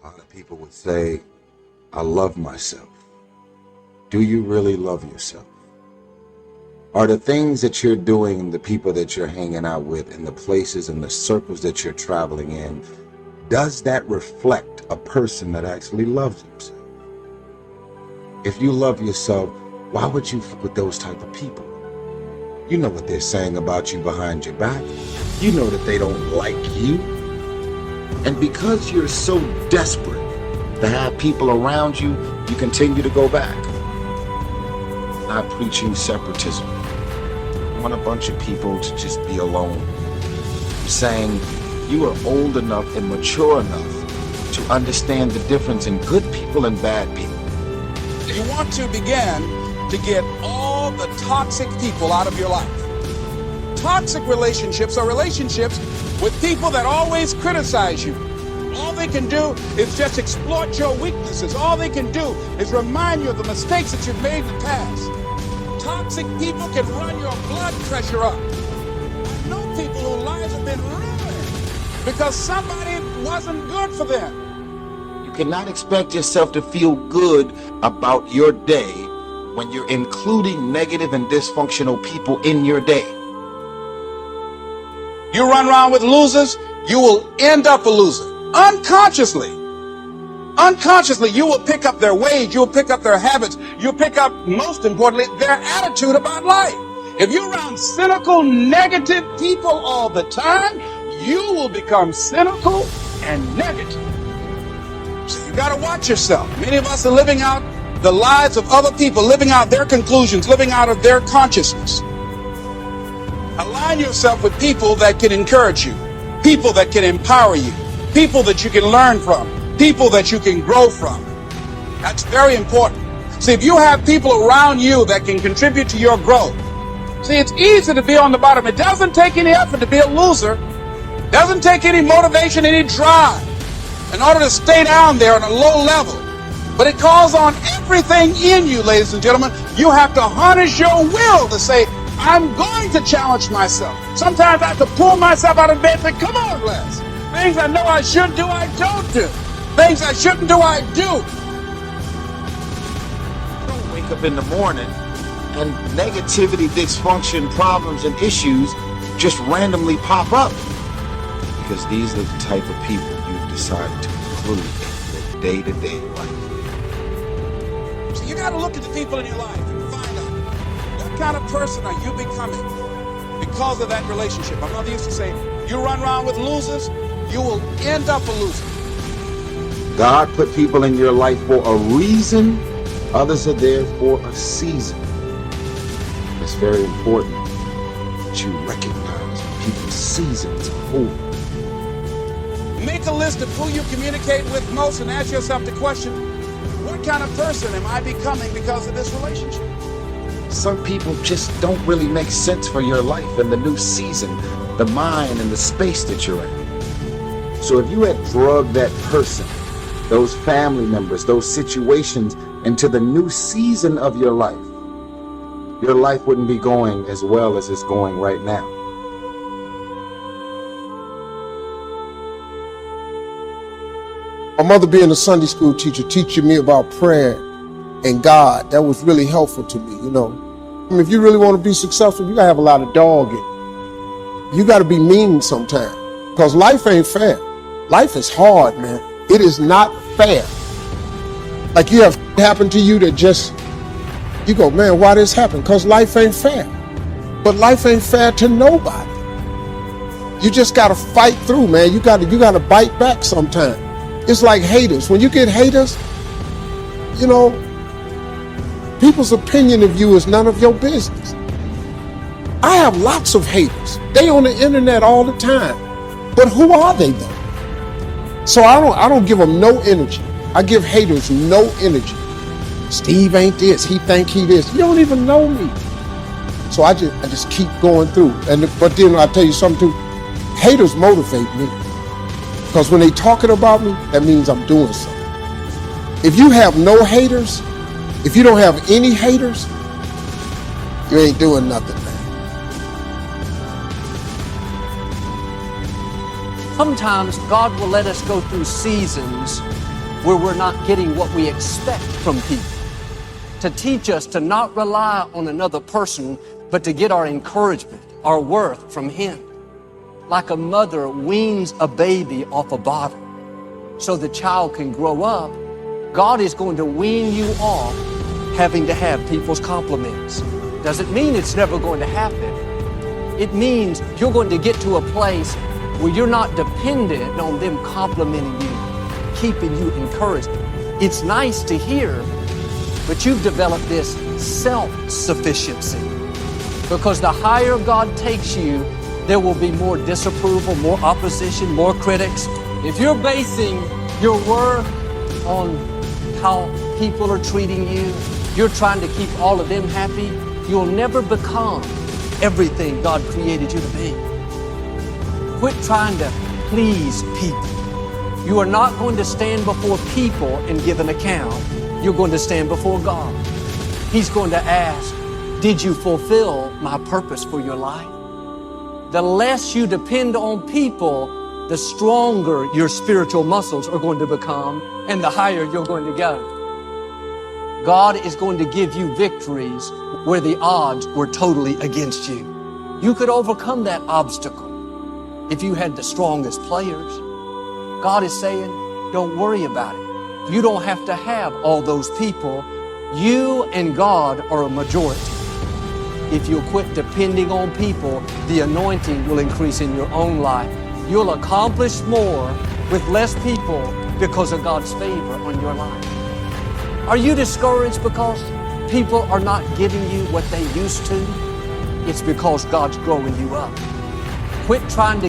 A lot of people would say, I love myself. Do you really love yourself? Are the things that you're doing and the people that you're hanging out with and the places and the circles that you're traveling in, does that reflect a person that actually loves himself? If you love yourself, why would you fuck with those type of people? You know what they're saying about you behind your back. You know that they don't like you. And because you're so desperate to have people around you, you continue to go back. Not preaching separatism. I want a bunch of people to just be alone. I'm saying you are old enough and mature enough to understand the difference in good people and bad people. You want to begin to get all the toxic people out of your life. Toxic relationships are relationships with people that always criticize you. All they can do is just exploit your weaknesses. All they can do is remind you of the mistakes that you've made in the past. Toxic people can run your blood pressure up. I know people whose lives have been ruined because somebody wasn't good for them. You cannot expect yourself to feel good about your day when you're including negative and dysfunctional people in your day. You run around with losers, you will end up a loser. Unconsciously, you will pick up their ways, you'll pick up their habits, you'll pick up, most importantly, their attitude about life. If you're around cynical, negative people all the time, you will become cynical and negative. So you got to watch yourself. Many of us are living out the lives of other people, living out their conclusions, living out of their consciousness. Align yourself with people that can encourage you, people that can empower you, people that you can learn from, people that you can grow from. That's very important. See, if you have people around you that can contribute to your growth, see, it's easy to be on the bottom. It doesn't take any effort to be a loser. It doesn't take any motivation, any drive in order to stay down there on a low level. But it calls on everything in you, ladies and gentlemen. You have to harness your will to say, I'm going to challenge myself. Sometimes I have to pull myself out of bed and say, come on, Les. Things I know I should do, I don't do. Things I shouldn't do, I do. Don't wake up in the morning and negativity, dysfunction, problems, and issues just randomly pop up. Because these are the type of people you've decided to include in your day-to-day life. So you got to look at the people in your life and find out what kind of person are you becoming because of that relationship. My mother used to say, you run around with losers, you will end up a loser. God put people in your life for a reason. Others are there for a season. It's very important that you recognize when people's seasons are over. Make a list of who you communicate with most and ask yourself the question, what kind of person am I becoming because of this relationship? Some people just don't really make sense for your life and the new season, the mind and the space that you're in. So if you had drugged that person, those family members, those situations into the new season of your life wouldn't be going as well as it's going right now. My mother being a Sunday school teacher, teaching me about prayer and God, that was really helpful to me, you know. I mean, if you really want to be successful, you gotta have a lot of dog in you. You gotta be mean sometimes, because life ain't fair. Life is hard, man. It is not fair. Like you have happen to you that just, you go, man, why this happened? Because life ain't fair. But life ain't fair to nobody. You just gotta fight through, man. You gotta bite back sometimes. It's like haters. When you get haters, you know, people's opinion of you is none of your business. I have lots of haters. They on the internet all the time. But who are they though? So I don't give them no energy. I give haters no energy. Steve ain't this, he think he this. You don't even know me. So I just keep going through. But then I'll tell you something too. Haters motivate me. Because when they talking about me, that means I'm doing something. If you have no haters, if you don't have any haters, you ain't doing nothing, man. Sometimes God will let us go through seasons where we're not getting what we expect from people. To teach us to not rely on another person, but to get our encouragement, our worth from Him. Like a mother weans a baby off a bottle so the child can grow up, God is going to wean you off having to have people's compliments. Doesn't mean it's never going to happen. It means you're going to get to a place where you're not dependent on them complimenting you, keeping you encouraged. It's nice to hear, but you've developed this self-sufficiency. Because the higher God takes you, there will be more disapproval, more opposition, more critics. If you're basing your worth on how people are treating you, you're trying to keep all of them happy, you'll never become everything God created you to be. Quit trying to please people. You are not going to stand before people and give an account. You're going to stand before God. He's going to ask, did you fulfill my purpose for your life? The less you depend on people, the stronger your spiritual muscles are going to become and the higher you're going to go. God is going to give you victories where the odds were totally against you. You could overcome that obstacle if you had the strongest players. God is saying, don't worry about it. You don't have to have all those people. You and God are a majority. If you'll quit depending on people, the anointing will increase in your own life. You'll accomplish more with less people because of God's favor on your life. Are you discouraged because people are not giving you what they used to? It's because God's growing you up. Quit trying to